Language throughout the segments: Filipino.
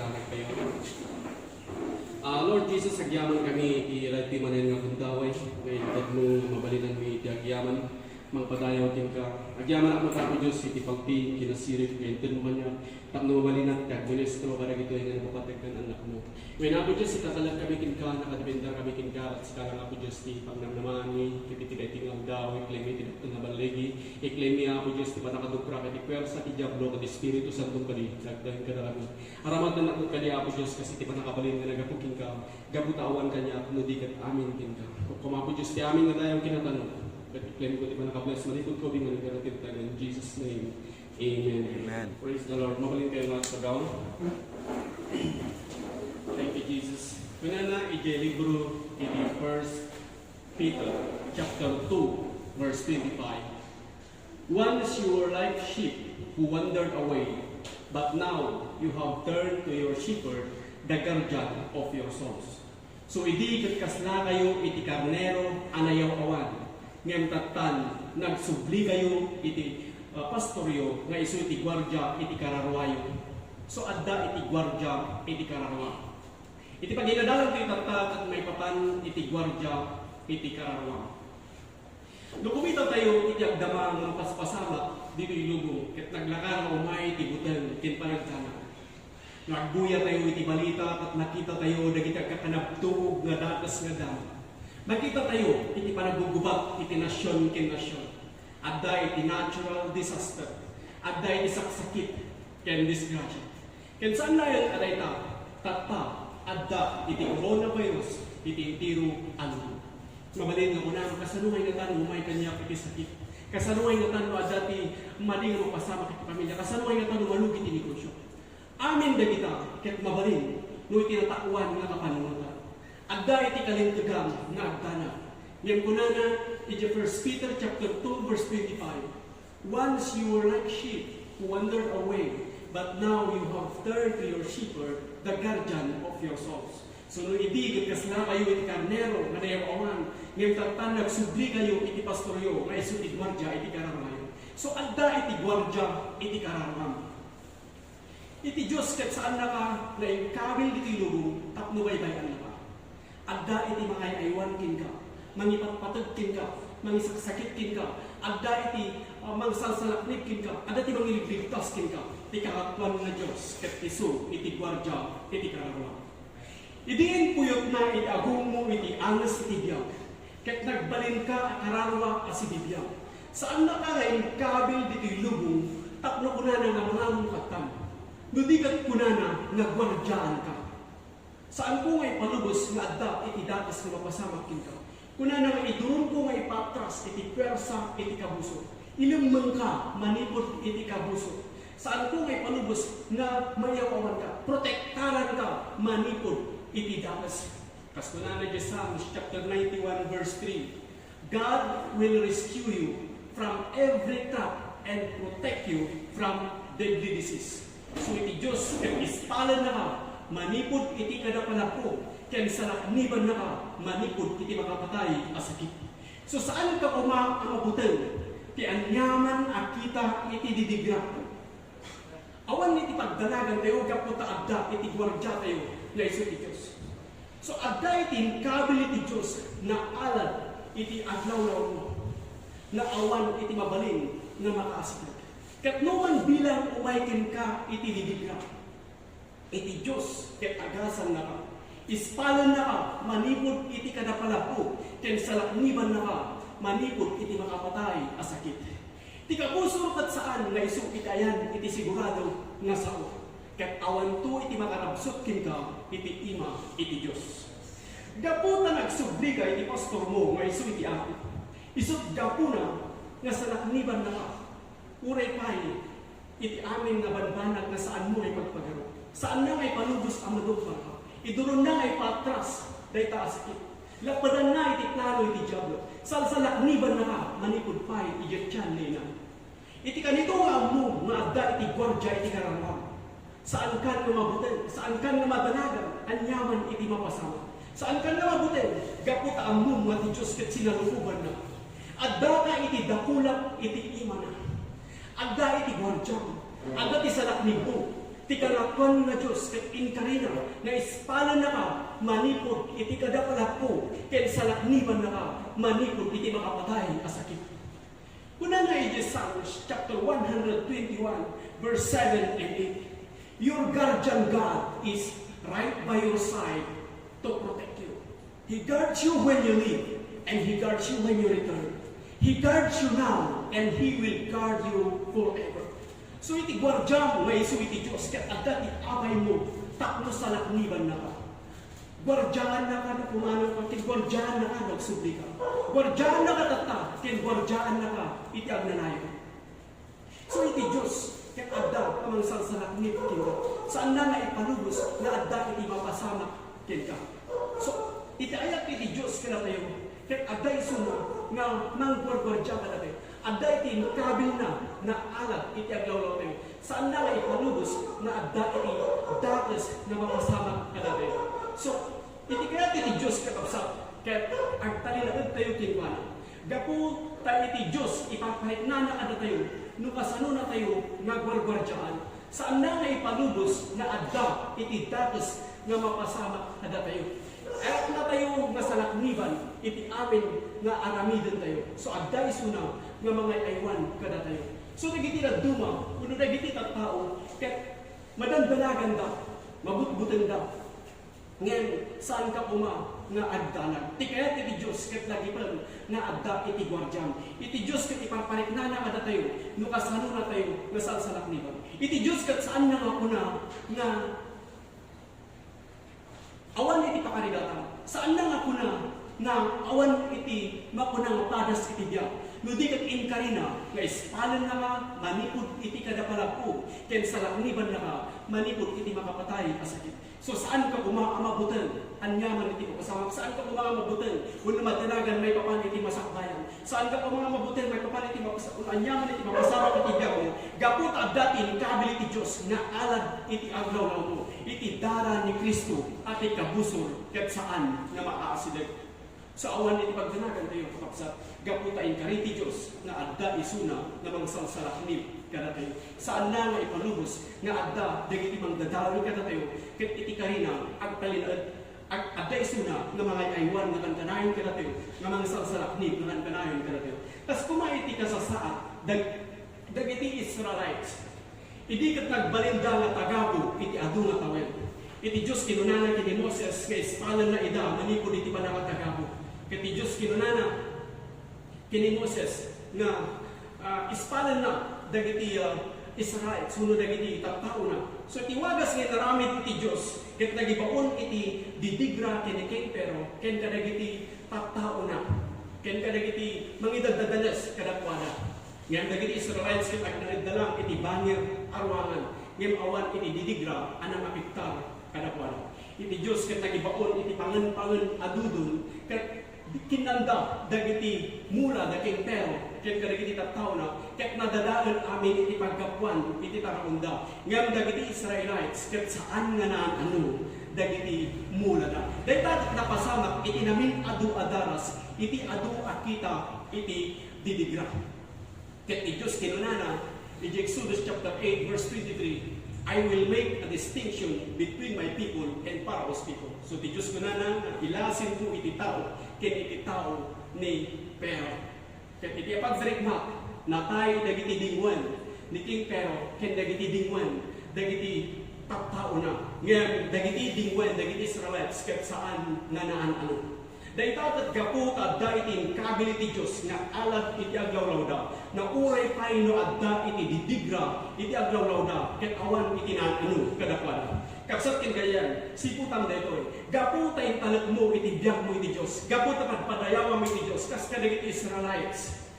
salamat kayo. Lord Jesus, agyaman kami i-right manen nga kundaway. Ngayon, kat mo mabalinan mi agyaman, mangpadayaw din ka. Agyaman ako ka po Diyos, iti pagping, kinasirip, ngayon mo kanya, tak no mabalinan ka, ministro, para gito yung napapatagkan anak mo. Ngayon ako Diyos, itakalag kami kin ka, nakadibendar kami kin ka, at sikalang ako Diyos, ti pagnamnamani, kiti tingang daw, iklemi, tinakto na balegi, iklemi ako Diyos, ti panakadukra, kiti pwersa, ti Diablo, kiti Espiritu Santong kadi, nagdahin ka na kami. Haramat na nakot kadi ako Diyos, kasi ti panakabalin ka nagapukin ka, gabutawan kanya, at nudikat amin kin ka. Kung ako Diyos, ti amin na tayong kinatanong. But claim ko di ba nakabless, malipod ko din nga nagkaratid tayo in Jesus' name. Amen. Amen. Praise the Lord. Mabalin kayo mga sa gown. Thank you, Jesus. Kuna na, libro iti 1 Peter chapter 2, verse 25. Once you were like sheep who wandered away, but now you have turned to your shepherd, the guardian of your souls. So, idi kasla kayo iti karnero anayaw awan. Ngem tatan nagsubli kayo iti pastoryo nga isu iti gwardya iti kararwayo. So adda iti gwardya iti kararwa. Iti paginadalan ti tatat at may papan iti gwardya iti kararwa. Lukumita tayo iti agdama ng paspasama dito ilubong ket naglakar nga umay iti buten ken panagtana. Nagbuya tayo iti balita at nakita tayo dagiti kakanabtuog nga datas nga dam. Makita tayo, iti panagugubat, iti nasyon ken nasyon. Adda iti natural disaster. Adda iti saksakit ken disgrasya. Ken saan na yan aday ta? Tata, adda iti coronavirus, iti intiro ano. Mabalin nga unang kasanuhay nga tanong umay kanya iti sakit. Kasanuhay nga tanong adda ti maling mapasama iti pamilya. Kasanuhay nga tanong malugit iti negosyo. Amin da kita, ket mabalin, no iti natakuan nga kapanunutan. Adda iti kalintugang nga agdana. Ngayon kunana, iti 1 Peter chapter 2, verse 25. Once you were like sheep who wandered away, but now you have turned to your shepherd, the guardian of your souls. So nung idigit kasla kayo iti karnero, nga nayawawan, ngayon tatan nagsubli kayo iti pastoryo, nga iso iti gwardya, iti kararamayo. So adda iti gwardya, iti kararamayo. Iti Diyos ket saan na ka, na ingkabil iti lubong, tapno baybayan na ka. Adda iti mga aywan kin ka, mangipatpatag kin ka, mangisaksakit kin ka, adda iti mangsalsalaknib kin ka, adda iti mangiligligtas kin ka, iti kakatuan na Diyos, ket iso, iti gwardya, iti kararwa. Idiin puyot na iti agong mo iti angas iti biyag, ket nagbalin ka kararwa as iti biyag. Saan na ka ngayon kabil diti lubong, tapno kunana nga mga mong katam, nudigat kunana nga gwardyaan ka. Saan ko ngay palubos nga adda iti datas nga mapasama kin ka. Kuna nga idurun ko nga ipatras iti pwersa iti kabuso. Ilumang ka manipod iti kabuso. Saan ko ngay palubos nga mayawawan ka. Protektaran ka manipod iti datas. Kasuna na Psalms chapter 91 verse 3. God will rescue you from every trap and protect you from deadly disease. So iti Diyos ket ispalan na ka manipod iti kadapalako, ken salakniban na ka, manipod iti makapatay asakit. So saan ka umaabutan? Ti anyaman akita iti didigra. Awan iti pagdalagan tayo, kaputa adda iti gwardya tayo, na iso iti Diyos. So adda iti kabil iti Diyos, na alad iti adlaw mo, na awan iti mabalin, na makaasipag. Kat noman bilang umaykin ka iti didigra. Iti Diyos, ket agasan na ka. Ispalan na ka, manipod iti kadapalapo, ken salakniban na ka, manipod iti makapatay asakit. Ti kabusor kat saan nga isu iti ayan, iti sigurado nga sao. Ket awan to iti makarabsot kin ka, iti ima, iti Diyos. Gapu na nagsubli ka iti pastor mo, nga isu iti ako. Isut gapu na, nga salakniban na ka. Uray pay, iti amin nga banbanag na saan mo ay pagpagaro. Saan na ngay palubos ang madugma ka? Iduron na ngay patras, day taasakit. Lapadan na iti plano iti Diablo. Salsalakniban na ka, manipod pa iti dyan nina. Iti kanito nga mo, nga adda iti gwardya iti kararwam. Saan ka nga mabutin? Saan ka nga madanagan? Anyaman iti mapasama. Saan ka nga mabutin? Gaputa ang mo, nga ti Diyos ket sinalukuban na. Adda ka iti dakulak iti ima na. Adda iti gwardya. Adda ti salaknib mo. ti kalakwan nga Diyos, ket inkarina, nga ispalan na ka, manipod, iti kadapalako, ket salakniban na ka, manipod, iti makapatay, asakit. Una nga iti Psalms, chapter 121, verse 7 and 8. Your guardian God is right by your side to protect you. He guards you when you leave, and He guards you when you return. He guards you now, and He will guard you forever. So iti gwardiyan nga iso iti Diyos, ket adda ti amay mo, takno sa lakniban na ka. Gwardiyan na ka na kumano ka, ket gwardiyan na ka nagsubli ka. Gwardiyan na ka tata, ket gwardiyan na ka, iti agnanayo. So iti Diyos, ket adda kamang salsalaknib kinka. Saan na nga ipalubos, na adda iti mapasama kinka. So iti ayat iti Diyos kaya tayo, ket adda iso nga nang gwardiyan ka na tayo. Adda iti kabil na alat iti aglawlaw tayo. Saan na nga ipalubos na adda iti datos na mapasama ka na tayo. So iti kaya iti Diyos kakapsat, ket agtalinagad tayo kinwana. Gapu tayo iti Diyos, ipapahit na ada tayo, nukasano na tayo nga gwardiyan. Saan na nga ipalubos na adda iti datos nga mapasama kada tayo. At na tayo nga salakniban, iti amin nga aramidin tayo. So adda isuna nga mga aywan kada tayo. So nagiti na duma, kuno nagiti na tao, ket madandanagan da, mabutbutan da. Ngayon, saan ka puma nga addanan? Ti kaya iti Diyos, ket lagi pa nga adda iti gwardiyan. Iti Diyos ket ipaparik na kada tayo, nukasano na tayo nga saan salakniban. Iti Diyos ket saan na nga puna nga awan iti pakarigatan. Saan na nga puna na awan iti mapunang padas iti biya. No di kat inkarina, nga ispalan na ka, manipod iti kadapalako, ken salakniban na ka, manipod iti makapatay asakit. So saan ka umamabutan? Anyaman iti kapasama. Saan ka umamabutan? Kung madanagan may papan iti masakbayan. Saan ka umamabutan? May papan iti mapasama. Anyaman iti mapasama iti biyaw. Gapot abdatin kabil iti Diyos na alad iti aglaw mo. Iti dara ni Kristo at ikabusor ket saan na maaasidag. Sa awan iti pagdanagan tayo kapapsat. Gaputain kariti Diyos na adda isuna na mga salsalaknib kada tayo. Saan na nga ipalubos nga adda dagiti mangdadawin kada tayo ket iti karina agtalinad adda isuna nga mga aywan nga kankanayon kada tayo nga mga salsalaknib nga kankanayon kada tayo. Tas kumaiti ka sa saat dagiti Israelites. Idi ket nagbalinda nga tagabo iti adu nga tawen. Iti Diyos kinunana kini Moses nga ispalan na ida manipod iti panaka tagabo. Ket iti Diyos kinunana kini Moses nga ispalan na dagiti Israel, sunod dagiti tattao na. So tiwagas nga naramid iti Diyos, ket nagibaon iti didigra ken pero ken kadagiti tattao na. Ken kadagiti mangidadadalas kadakwada. Ngem dagiti Israelites ket agnaiddalang iti bangir arwangan. Ngem awan iti didigra anang apiktar kadakwada. Iti Diyos ket nagibaon iti pangen-pangen adudon ket kinanda dagiti mula daging pero ket kadagiti tattao na ket nadadaan amin iti pagkapuan iti taraunda ngem dagiti Israelites ket saan nga naan ano dagiti mula na dayta napasamak iti namin adu adaras iti adu akita iti didigra ket iti Diyos kinunana iti Exodus chapter 8 verse 23 I will make a distinction between my people and Pharaoh's people. So, ti Diyos ko na ilasin ko iti tao, ken iti tao ni Pero. Ket iti pagdrikmak, natay dagiti dingwan, ni King Pero, ken dagiti dingwan, dagiti tattao na. Ngayon, dagiti dingwan, dagiti Israelites, ket saan nga naan ano. Daytatat gapu adda iti kabil iti Diyos nga alat iti aglawlaw da na uray payno adda iti didigra iti aglawlaw da ket awan iti naano kadakwada. Kapsat ken gayan siputam daytoy gapu tay talek mo iti biag mo iti Diyos gapu ta padayawa mo iti Diyos kas kadagiti Israelites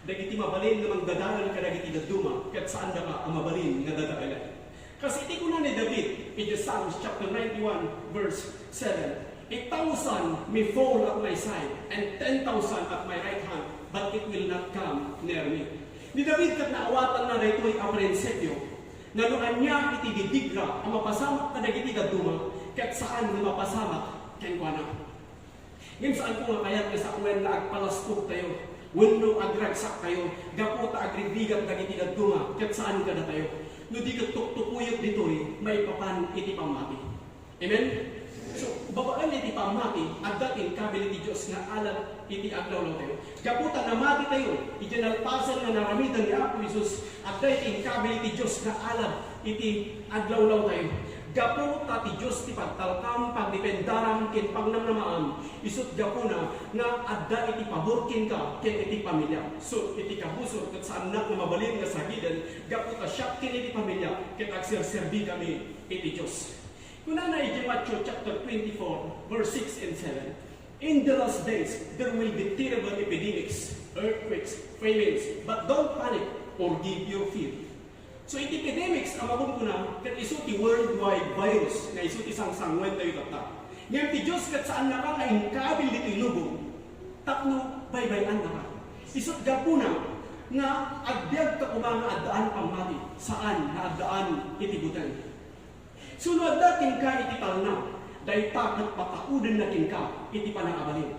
dagiti mabalin nga mangdadalan kadagiti daduma ket saan da ka ang mabalin nga dadaalan. Kasi iti kuna ni David iti Psalms chapter 91 verse 7 1,000 may fall at my side, and 10,000 at my right hand, but it will not come near me. Ni David kat naawatan na daytoy a prinsipyo, nga noan niya iti didigra, ang mapasamak na dagiti daduma, ket saan nga mapasamak ken kuana. Ngem saan ko nga kayat sa uwen na agpalastok tayo, wenno agragsak tayo, gapu ta agribigat dagiti daduma, ket saan kada tayo. no di ka tuktukuyot ditoy, may papan iti pamati. Amen? So, babaan iti pamati, at dating kabili ti Diyos nga alam iti aglaw tayo. Kaputa na mati tayo, iti nalpasan na naramitan ni Apo Isus, at dating kabili ti Diyos nga alam iti aglaw tayo. Gaputa ti Diyos ti pagtalkam, pagdipendaram, kin pagnamnamaan, isut gapuna nga adda iti paburkin ka, kin iti pamilya. So, iti kabusor, kat sa anak na mabalin nga sagidan, gaputa siya kin iti pamilya, kin agserserbi kami iti Diyos. Kuna na iti Matthew chapter 24, verse 6 and 7. In the last days, there will be terrible epidemics, earthquakes, famines, but don't panic or give your fear. So, iti epidemics, ang mabong ko na, kat iso ti worldwide virus, na iso ti sangsangwen tayo tatak. Ngayon ti Diyos, kat saan na ka, na inkabil dito ilubong, takno, baybayan na ka. Isot gapuna, nga agbyag ka kumanga addaan pamati, saan na addaan iti butan. So, no dating ka iti talna, dahil takot pataudin natin ka, iti panangabalin.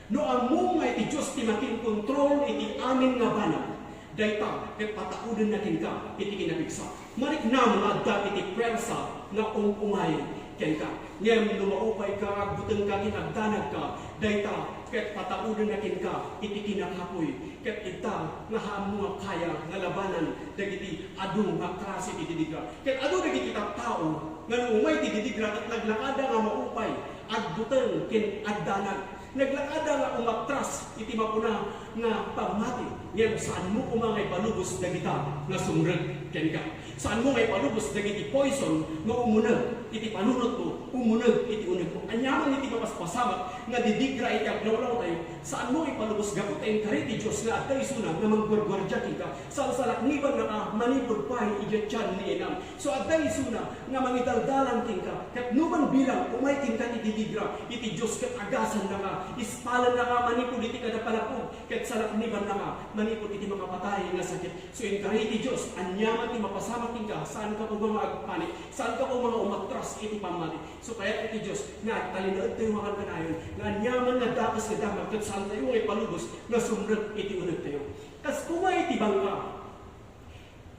No among nga iti Diyos ti makin kontrol, iti amin nga banag, dahil kat pataudin natin ka, iti kinabigsa. Marik na mga adda iti pwersa na umay ken ka. Ngayon, lumaupay ka, butang ka, kinagdanag ka, dahil kat pataudin natin ka, iti kinakapoy. Kat ita, nga hamo nga kaya, nga labanan, dagiti adong nga klase iti didigra. Kat adong dagiti tao, nga umay iti didigra, at naglakada nga maupay, agbutang ken agdanag. Naglakada nga umatras, iti mapuna nga pamati. Ngayon, saan mo umangay palubos dagita nga sumreg ken ka? Saan mo ngay palubos dagiti poison nga umunag, iti panunot mo, umunag iti unag mo. Anyaman iti mapaspasamak nga didigra iti aglawlaw tayo. Saan mo ipalubos gapot ayong kariti Diyos nga at tayo sunag nga manggwargwardya kita. Saan salakniban na ka manipod pahin iti tiyan ni enam. So at tayo sunag nga mangidaldalan king ka. Kat numan bilang umay king ka iti didigra iti Diyos kat agasan na ka. Ispalan na ka manipod iti kadapalapod. Kat salakniban na ka manipod iti makapatay nga sakit. So yung kariti Diyos, anyaman iti mapasamak king ka. Saan ka po mga agpanik? Saan ka po mga umatras iti pamati? So kaya iti Diyos nga talinood tayo makan kanayon. Nga anyaman nga dakas nga damag kat saan tayo ngay palubos na sumreg iti unag tayo. Kas kumay iti bangka.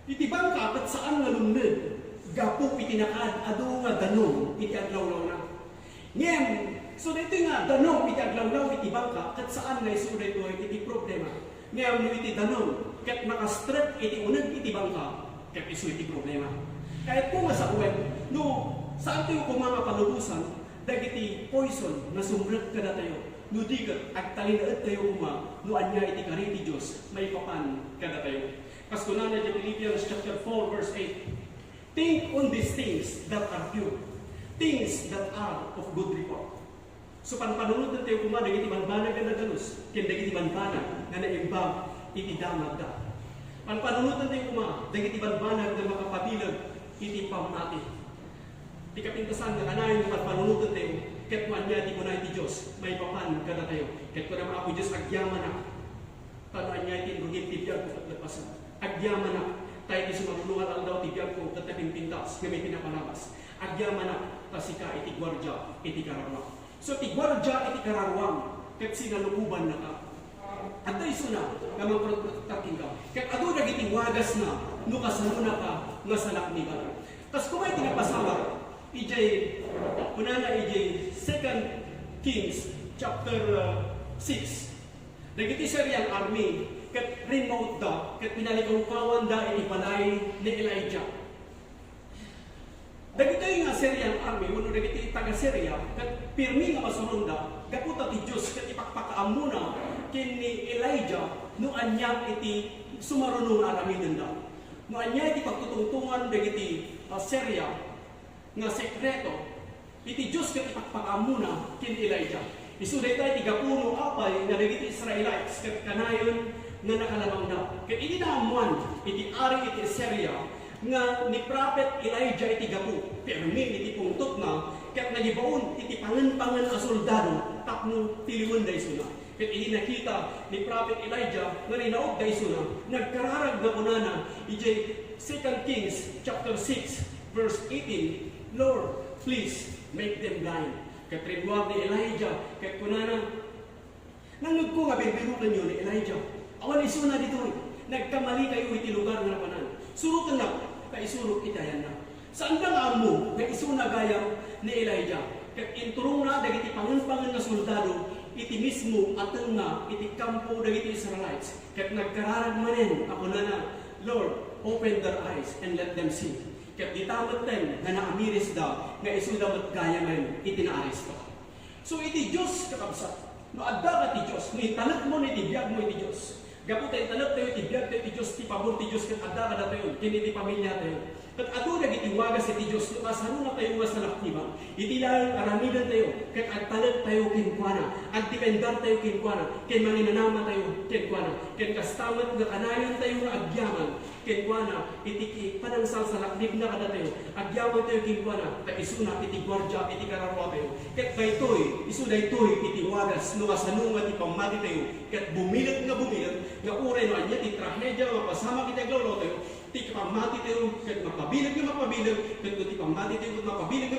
Iti bangka kat saan nga lumned. Gapo iti nakad adu nga danong iti aglawlaw na. Ngayon, so dito nga danong iti aglawlaw iti bangka kat saan nga iso dito iti problema. Ngayon no iti danong kat makastrep iti unag iti bangka kat iso iti problema. Kahit kung sa uwet, no saan tayo kung mga palubusan dagiti poison na sumreg kada tayo. No digat at talinaad tayo no anya iti kariti Diyos may papan kada tayo. Kas kunan na Philippians chapter 4 verse 8. Think on these things that are pure, things that are of good report. So panpanunod na tayo dagiti banbanag na nagalos, ken dagiti banbanag na naimbag iti damag da. Panpanunod na tayo dagiti banbanag na makapabilag iti pamati. Ti kapintasan nga kanayon nga panpanunod na tayo ket manya ti kunay ti Dios may papan kada tayo ket kuna mga Diyos agyaman na kanu anya ti rugit ti biag ko katlapasan agyaman na tayo ti sumarunungan ang daw ti biag ko kataping pintas nga may pinapalabas agyaman na kasika iti gwardya iti karawang so ti gwardya iti karawang ket sinalukuban na ka at tayo suna nga magprotektakin ka ket adu dagiti wagas na no kasanuna ka nga salakniban kas kumay tinapasawar EJ, kunana EJ, 2 Kings chapter 6. Dagiti Syrian army ket remote da ket pinalikaw-kawan da iti balay ni Elijah. Dagiti nga Syrian army wenno dagiti taga Syria ket pirmi nga masurong da gaputa ti Dios ket ipakpakaamuna ken ni Elijah no anya iti sumarunong aramiden da. No anya iti pagtutungtungan dagiti Syria nga sekreto, iti Diyos kat ipakpakamuna kin Elijah. Isuday tayo tigapuno apay nga dagiti Israelites kat kanayon nga nakalamang na. Kat iti naamuan, iti ari iti Syria nga ni Prophet Elijah iti gapu. Permin iti pungtot na, kat nagibaon iti pangan-pangan a soldado tapno tiliwan day suna. Kat iti nakita ni Prophet Elijah nga rinaog day suna, nagkararag na kunana, iti 2 Kings chapter 6 verse 18, Lord, please make them blind. Katribuag ni Elijah, kat kunana, nangod ko nga bibirukan nyo ni Elijah. Awan iso na dito, nagkamali kayo iti lugar nga panan. Surutan na, kay isuro itayan na. Saan ka nga mo, kay isuna gayam ni Elijah, kay inturong na dagiti pangan-pangan na soldado, iti mismo atang nga, iti kampo dagiti Israelites, kay nagkararag manen, ako na, Lord, open their eyes and let them see. Kaya di tamat tem na naamiris daw, nga iso dapat gaya ngayon, itinaaris pa. So iti Diyos kakabsat, no adda ka ti Diyos, no italat mo, no itibiyag mo iti Diyos. Gapo tayo talat tayo, itibiyag tayo iti Diyos, ti pabor ti Diyos, kat adda ka na tayo, kiniti pamilya tayo. Kat ato nagitiwagas iti Diyos, no kasano na tayo nga sa laktiban, iti lang aramidan tayo, kat agtalat tayo kinkwana, agdipendar tayo kinkwana, ken maninanama tayo kinkwana, ken kastamat nga kanayan tayo nga agyaman, kinkwana, iti panangsal sa lakdib na kada tayo, agyaman tayo kinkwana, ta isuna iti gwardya, iti kararwa tayo, ket baytoy, isu daytoy iti wagas, no kasano nga ti pamati tayo, ket bumilag, nga uray no anya ti trahedya, mapasama kita glolo tayo, ti pamati tayo, ket mapabilag, ket ti pamati tayo, ket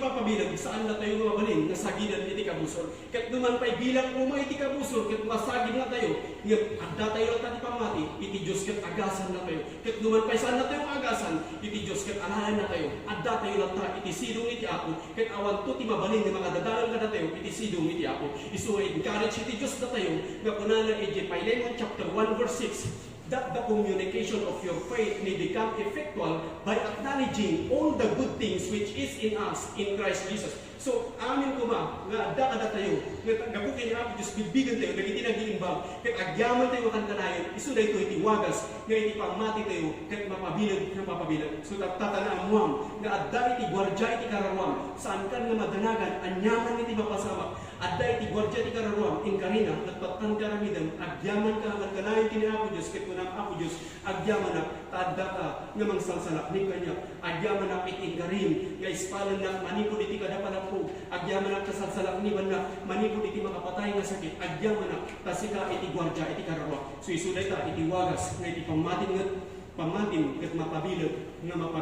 mapabilag, saan na tayo mabalin, nasagidan iti kabusor, ket numan pa'y bilang umay iti kabusor, ket masagid na tayo, nga adda tayo at ti pamati, iti Diyos ket agasan na tayo, ket numan pa'y saan na tayo agasan, iti Diyos ket alahan na tayo, adda tayo latta, iti sidong iti Apo, ket awan to ti mabalin nga mga dadalan kada tayo, iti sidong iti Apo, isu encourage iti Diyos na tayo, nga kunana iti Philemon chapter 1 verse 6, that the communication of your faith may become effectual by acknowledging all the good things which is in us in Christ Jesus. So, amin ko ma, nga adda kada tayo, nga gabukin niya ako, Diyos, bibigan tayo, dagiti nag-iimbang, kat agyaman tayo makantanayan, iso na ito iti wagas, nga iti pamati tayo, kat mapabilag. So, tatana amuam, nga adda iti gwardya iti karawam, saan kan nga madanagan, anyaman iti mapasama, adda iti gwardya iti karawam, inkarina, at patan karamidan, agyaman ka, kanayan kini ako Diyos, kat kunang ako Diyos, agyaman na, tadda ka, nga mangsalsalak, ni kanya, agyaman na iti inkarin, nga ispalan na, manipod iti kadapan po, agyaman na kasalsalak ni na, manipod iti makapatay nga sakit, agyaman na, tasika iti gwardya iti karawam. So isuday ta, iti wagas, nga iti pamatin, kat mapabilag, nga mapabilag.